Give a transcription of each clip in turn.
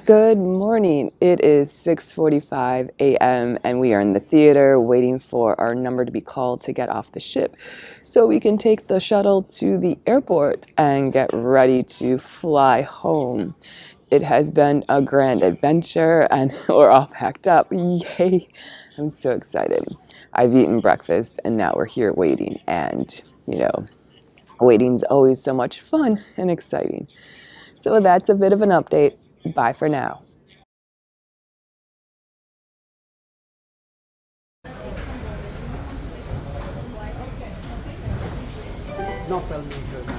Good morning. It is 6:45 a.m. and we are in the theater waiting for our number to be called to get off the ship so we can take the shuttle to the airport and get ready to fly home. It has been a grand adventure and we're all packed up. Yay! I'm so excited. I've eaten breakfast and now we're here waiting, and waiting's always so much fun and exciting. So that's a bit of an update. Bye for now. Not well measured.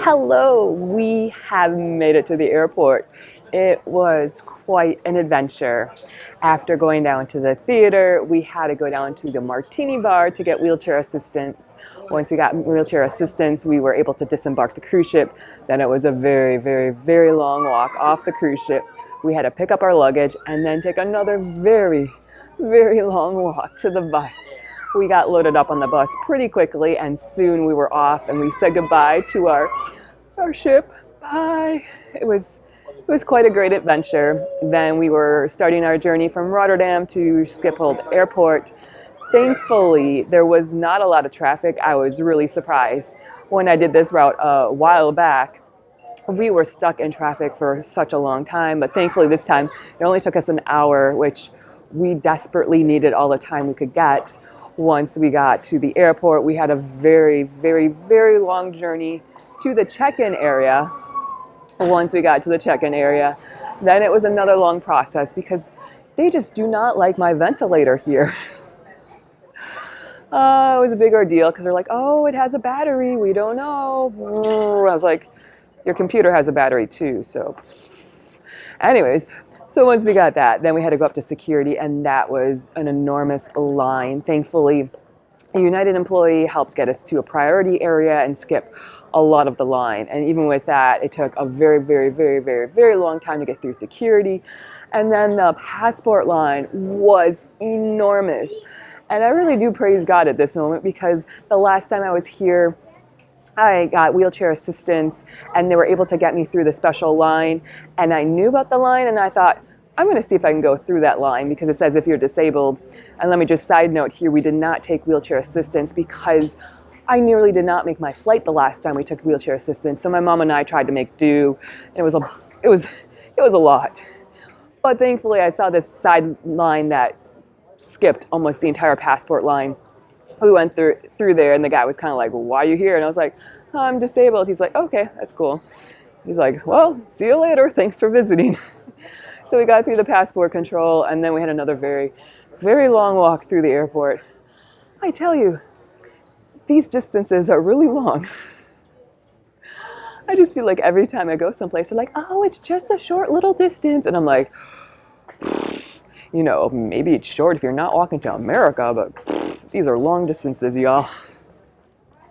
Hello, we have made it to the airport. It was quite an adventure. After going down to the theater, we had to go down to the martini bar to get wheelchair assistance. Once we got wheelchair assistance, we were able to disembark the cruise ship. Then it was a very, very, very long walk off the cruise ship. We had to pick up our luggage and then take another very, very long walk to the bus. We got loaded up on the bus pretty quickly, and soon we were off and we said goodbye to our ship. Bye. It was quite a great adventure. Then we were starting our journey from Rotterdam to Schiphol Airport. Thankfully, there was not a lot of traffic. I was really surprised. When I did this route a while back, we were stuck in traffic for such a long time, but thankfully this time it only took us an hour, which we desperately needed all the time we could get. Once we got to the airport, we had a very, very, very long journey to the check-in area. Once we got to the check-in area, then it was another long process because they just do not like my ventilator here. It was a big ordeal because they're like, oh, it has a battery, we don't know. I was like, your computer has a battery too, so. Anyways, so once we got that, then we had to go up to security, and that was an enormous line. Thankfully, a United employee helped get us to a priority area and skip a lot of the line. And even with that, it took a very, very, very, very, very long time to get through security. And then the passport line was enormous. And I really do praise God at this moment, because the last time I was here, I got wheelchair assistance and they were able to get me through the special line, and I knew about the line and I thought, I'm going to see if I can go through that line because it says if you're disabled. And let me just side note here, we did not take wheelchair assistance because I nearly did not make my flight the last time we took wheelchair assistance. So my mom and I tried to make do. And it was a lot. But thankfully I saw this side line that skipped almost the entire passport line. We went through there and the guy was kind of like, well, why are you here? And I was like, oh, I'm disabled. He's like, okay, that's cool. He's like, well, see you later. Thanks for visiting. So we got through the passport control, and then we had another very, very long walk through the airport. I tell you, these distances are really long. I just feel like every time I go someplace, they're like, oh, it's just a short little distance. And I'm like, you know, maybe it's short if you're not walking to America, but these are long distances, y'all.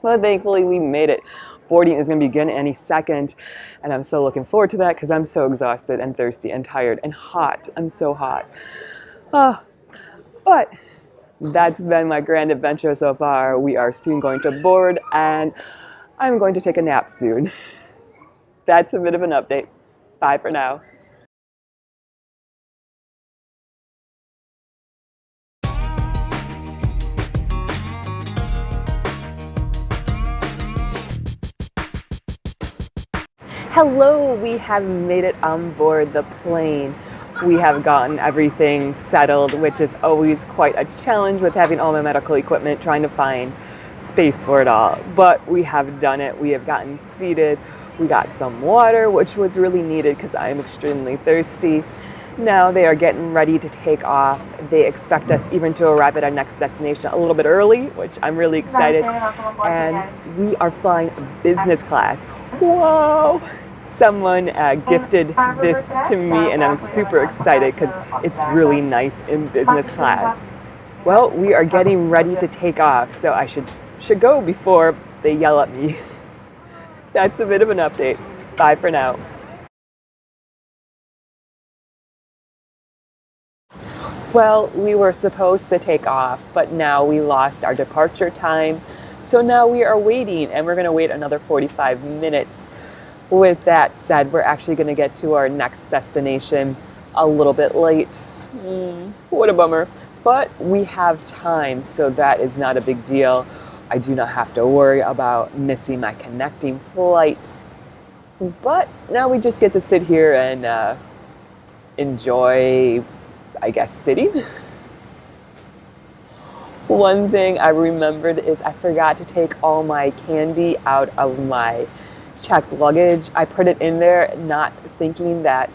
But thankfully, we made it. Boarding is going to begin any second, and I'm so looking forward to that because I'm so exhausted and thirsty and tired and hot. I'm so hot. But that's been my grand adventure so far. We are soon going to board, and I'm going to take a nap soon. That's a bit of an update. Bye for now. Hello, we have made it on board the plane. We have gotten everything settled, which is always quite a challenge with having all my medical equipment, trying to find space for it all. But we have done it. We have gotten seated. We got some water, which was really needed because I am extremely thirsty. Now they are getting ready to take off. They expect us even to arrive at our next destination a little bit early, which I'm really excited. And we are flying business class. Whoa! Someone gifted this to me, and I'm super excited because it's really nice in business class. Well, we are getting ready to take off, so I should go before they yell at me. That's a bit of an update. Bye for now. Well, we were supposed to take off, but now we lost our departure time. So now we are waiting, and we're going to wait another 45 minutes. With that said, we're actually going to get to our next destination a little bit late. What a bummer. But we have time, so that is not a big deal. I do not have to worry about missing my connecting flight. But now we just get to sit here and enjoy, I guess, sitting. One thing I remembered is I forgot to take all my candy out of my checked luggage. I put it in there not thinking that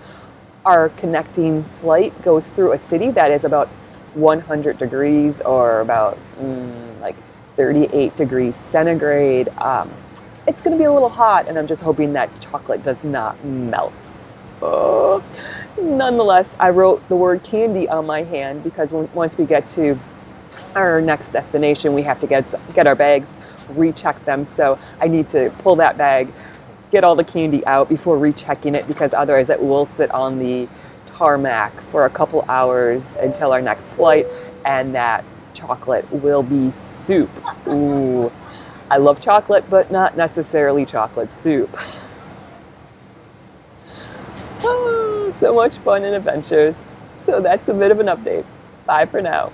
our connecting flight goes through a city that is about 100 degrees or about like 38 degrees centigrade. It's going to be a little hot, and I'm just hoping that chocolate does not melt. Nonetheless, I wrote the word candy on my hand because once we get to our next destination, we have to get our bags, recheck them. So I need to pull that bag, get all the candy out before rechecking it, because otherwise it will sit on the tarmac for a couple hours until our next flight, and that chocolate will be soup. Ooh, I love chocolate, but not necessarily chocolate soup. Oh, so much fun and adventures. So that's a bit of an update. Bye for now.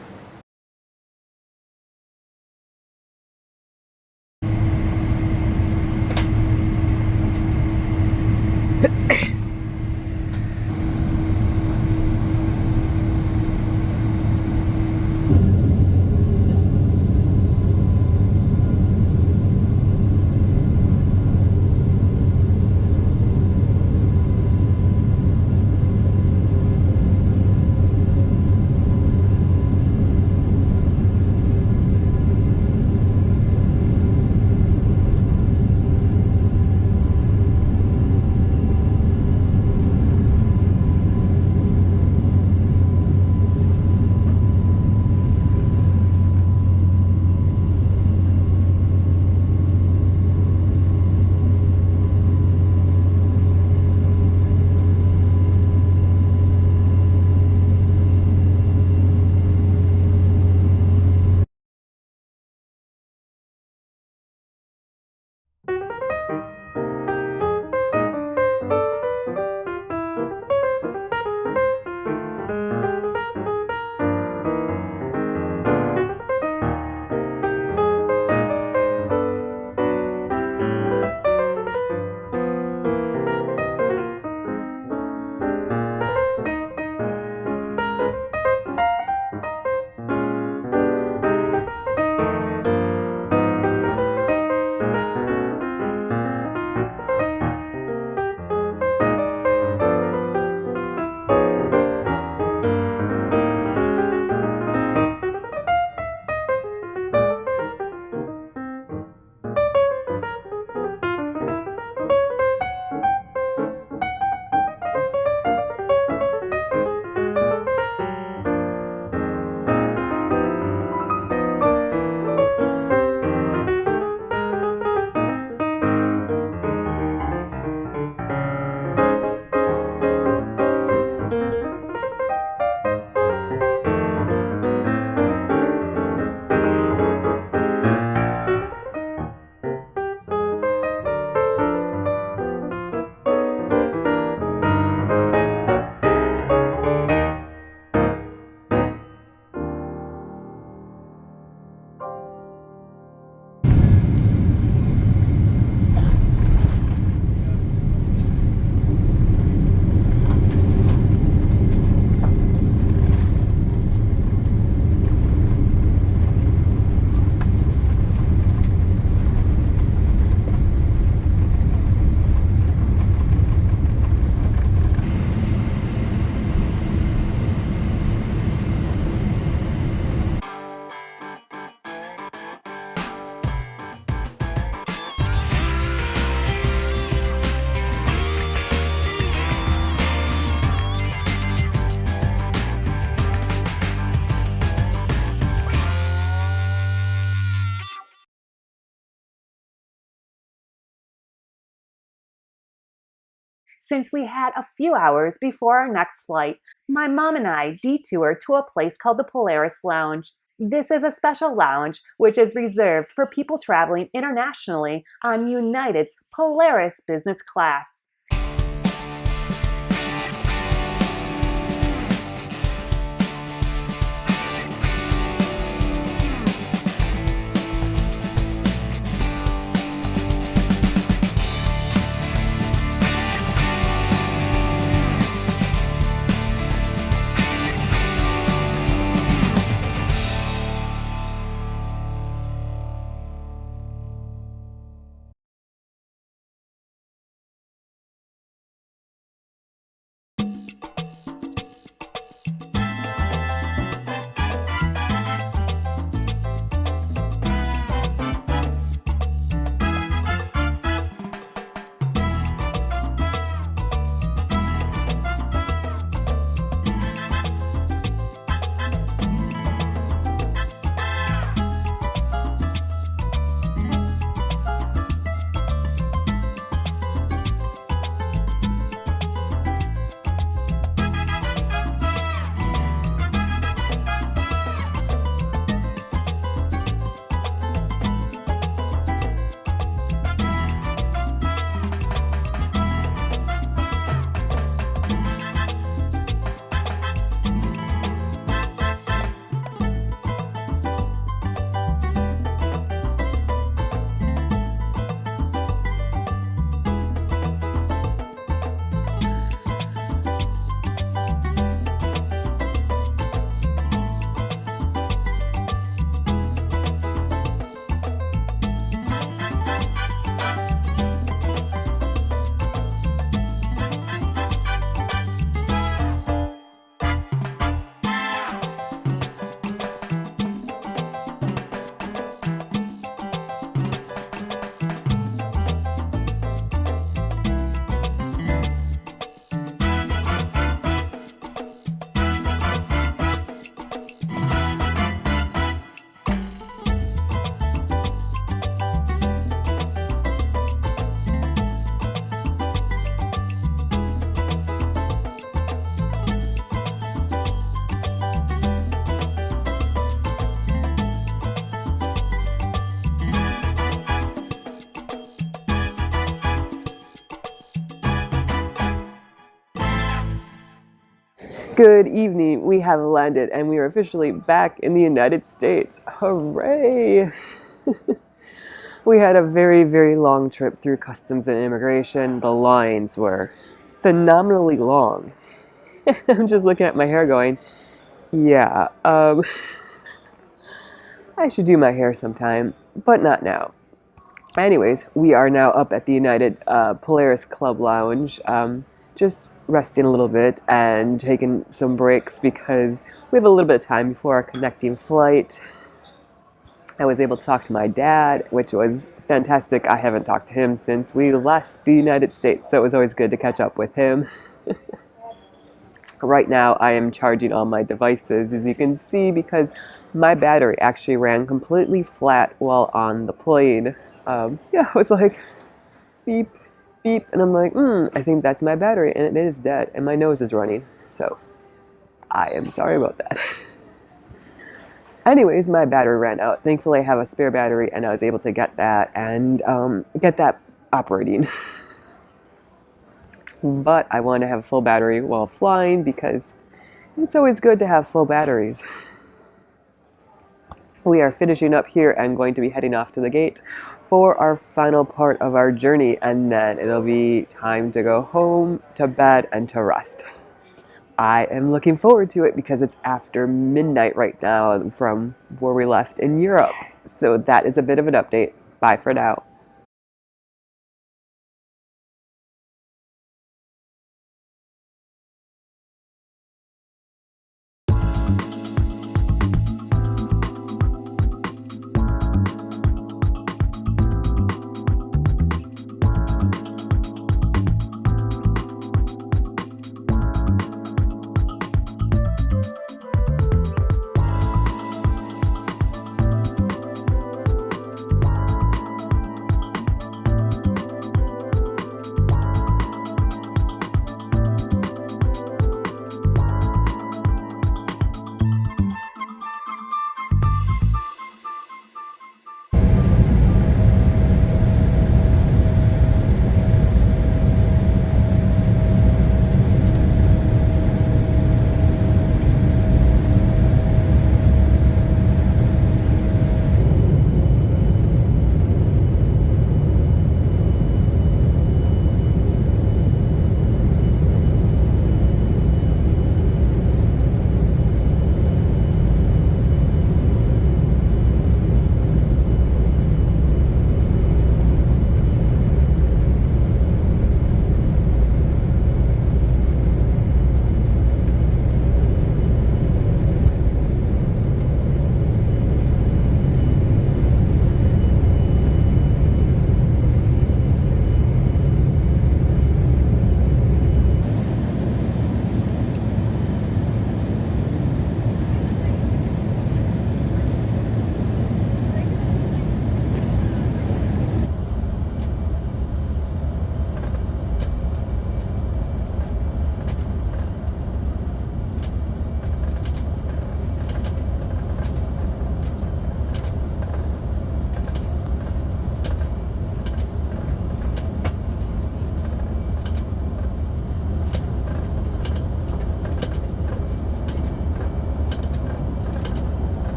Since we had a few hours before our next flight, my mom and I detoured to a place called the Polaris Lounge. This is a special lounge which is reserved for people traveling internationally on United's Polaris business class. Good evening. We have landed and we are officially back in the United States. Hooray! We had a very, very long trip through customs and immigration. The lines were phenomenally long. I'm just looking at my hair going, yeah, I should do my hair sometime, but not now. Anyways, we are now up at the United Polaris Club Lounge, just resting a little bit and taking some breaks because we have a little bit of time before our connecting flight. I was able to talk to my dad, which was fantastic. I haven't talked to him since we left the United States, so it was always good to catch up with him. Right now, I am charging all my devices, as you can see, because my battery actually ran completely flat while on the plane. Yeah, I was like, beep, beep, and I'm like, I think that's my battery, and it is dead, and my nose is running, so I am sorry about that. Anyways, my battery ran out. Thankfully, I have a spare battery, and I was able to get that and get that operating. But I want to have a full battery while flying because it's always good to have full batteries. We are finishing up here and going to be heading off to the gate for our final part of our journey, and then it'll be time to go home, to bed, and to rest. I am looking forward to it because it's after midnight right now from where we left in Europe. So that is a bit of an update. Bye for now.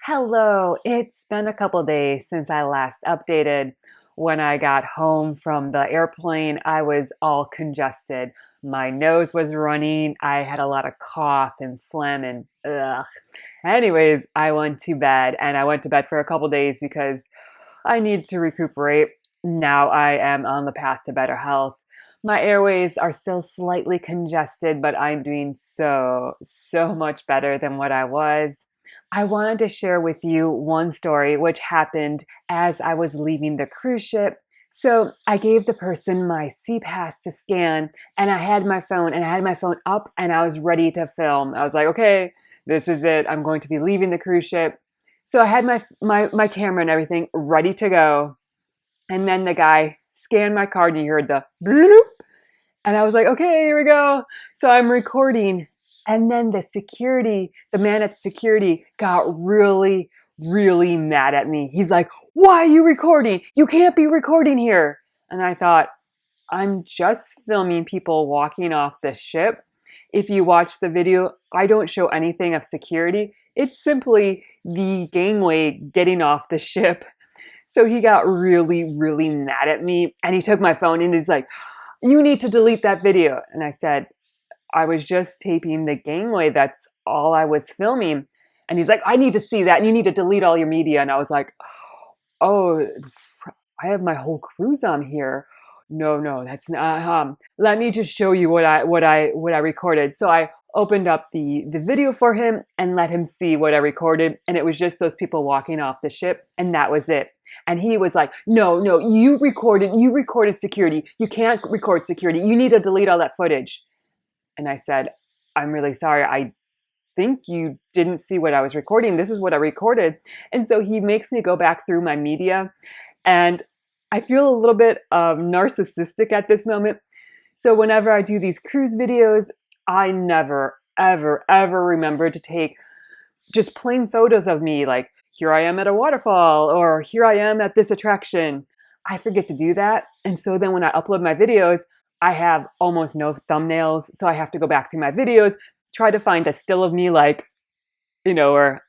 Hello, it's been a couple days since I last updated. When I got home from the airplane, I was all congested. My nose was running. I had a lot of cough and phlegm and ugh. Anyways, I went to bed and I went to bed for a couple days because I needed to recuperate. Now I am on the path to better health. My airways are still slightly congested, but I'm doing so much better than what I was. I wanted to share with you one story which happened as I was leaving the cruise ship. So I gave the person my C pass to scan, and I had my phone, and I had my phone up, and I was ready to film. I was like, okay, this is it. I'm going to be leaving the cruise ship. So I had my camera and everything ready to go. And then the guy scanned my card and he heard the bloop. And I was like, okay, here we go. So I'm recording. And then the man at security got really mad at me. He's like, why are you recording? You can't be recording here. And I thought, I'm just filming people walking off the ship. If you watch the video, I don't show anything of security. It's simply the gangway getting off the ship. So he got really mad at me and he took my phone and he's like, you need to delete that video. And I said, I was just taping the gangway. That's all I was filming. And he's like, I need to see that. And you need to delete all your media. And I was like, oh, I have my whole cruise on here. No, that's not. Let me just show you what I recorded. So I opened up the video for him and let him see what I recorded, and it was just those people walking off the ship, and that was it. And he was like, "No, you recorded security. You can't record security. You need to delete all that footage." And I said, "I'm really sorry. I think you didn't see what I was recording. This is what I recorded." And so he makes me go back through my media, and I feel a little bit narcissistic at this moment. So whenever I do these cruise videos, I never, ever remember to take just plain photos of me, like here I am at a waterfall or here I am at this attraction. I forget to do that. And so then when I upload my videos, I have almost no thumbnails. So I have to go back through my videos, try to find a still of me, like, or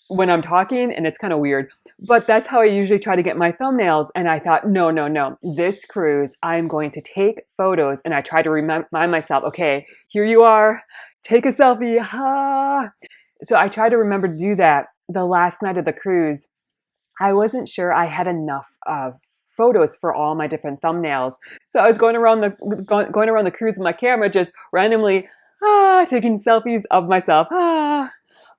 when I'm talking, and it's kind of weird. But that's how I usually try to get my thumbnails. And I thought, no, this cruise, I'm going to take photos. And I try to remind myself, okay, here you are, take a selfie. Ha. So I try to remember to do that. The last night of the cruise, I wasn't sure I had enough photos for all my different thumbnails. So I was going around the cruise with my camera, just randomly taking selfies of myself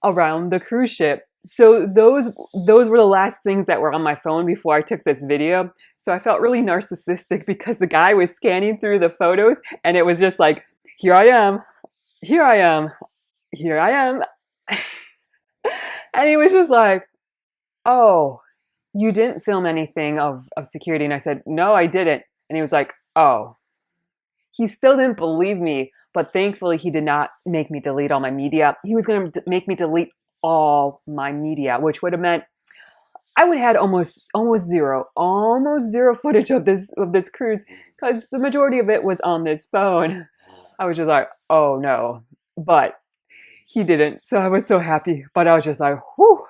around the cruise ship. So those were the last things that were on my phone before I took this video. So I felt really narcissistic because the guy was scanning through the photos and it was just like, here I am, here I am, here I am. And he was just like, oh, you didn't film anything of security. And I said, no, I didn't. And he was like, oh. He still didn't believe me, but thankfully he did not make me delete all my media. He was going to make me delete all my media, which would have meant I would have had almost zero footage of this cruise because the majority of it was on this phone. I was just like, oh no, but he didn't. So I was so happy, but I was just like, whew,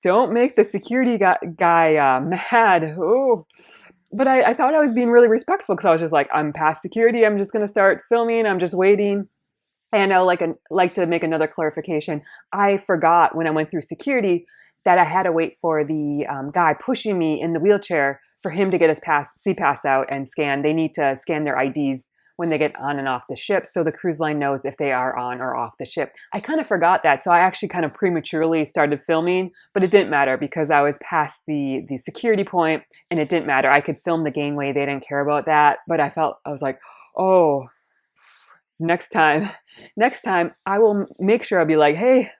don't make the security guy mad. Ooh. But I thought I was being really respectful because I was just like, I'm past security. I'm just going to start filming. I'm just waiting. And I like to make another clarification. I forgot when I went through security that I had to wait for the guy pushing me in the wheelchair for him to get his C-Pass out and scan. They need to scan their IDs when they get on and off the ship so the cruise line knows if they are on or off the ship. I kind of forgot that, so I actually kind of prematurely started filming, but it didn't matter because I was past the security point and it didn't matter. I could film the gangway. They didn't care about that, but I was like, oh, next time I will make sure I'll be like, hey,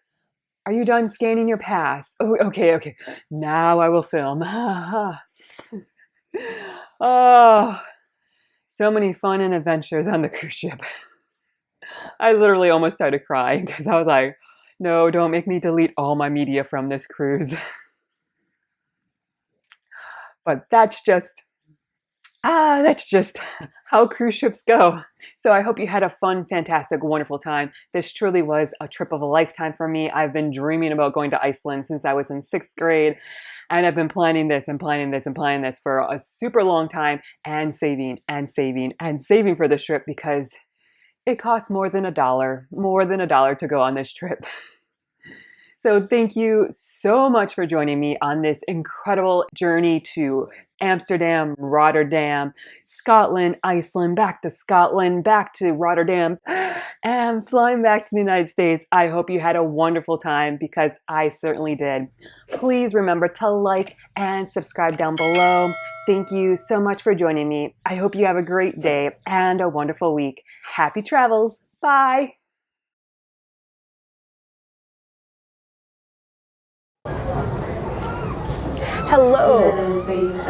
are you done scanning your pass? Oh, okay. Now I will film. Oh, so many fun and adventures on the cruise ship. I literally almost started crying because I was like, no, don't make me delete all my media from this cruise. But that's just That's just how cruise ships go. So I hope you had a fun, fantastic, wonderful time. This truly was a trip of a lifetime for me. I've been dreaming about going to Iceland since I was in 6th grade. And I've been planning this and planning this and planning this for a super long time and saving and saving and saving for this trip because it costs more than a dollar to go on this trip. So thank you so much for joining me on this incredible journey to Amsterdam, Rotterdam, Scotland, Iceland, back to Scotland, back to Rotterdam, and flying back to the United States. I hope you had a wonderful time because I certainly did. Please remember to like and subscribe down below. Thank you so much for joining me. I hope you have a great day and a wonderful week. Happy travels. Bye. Hello.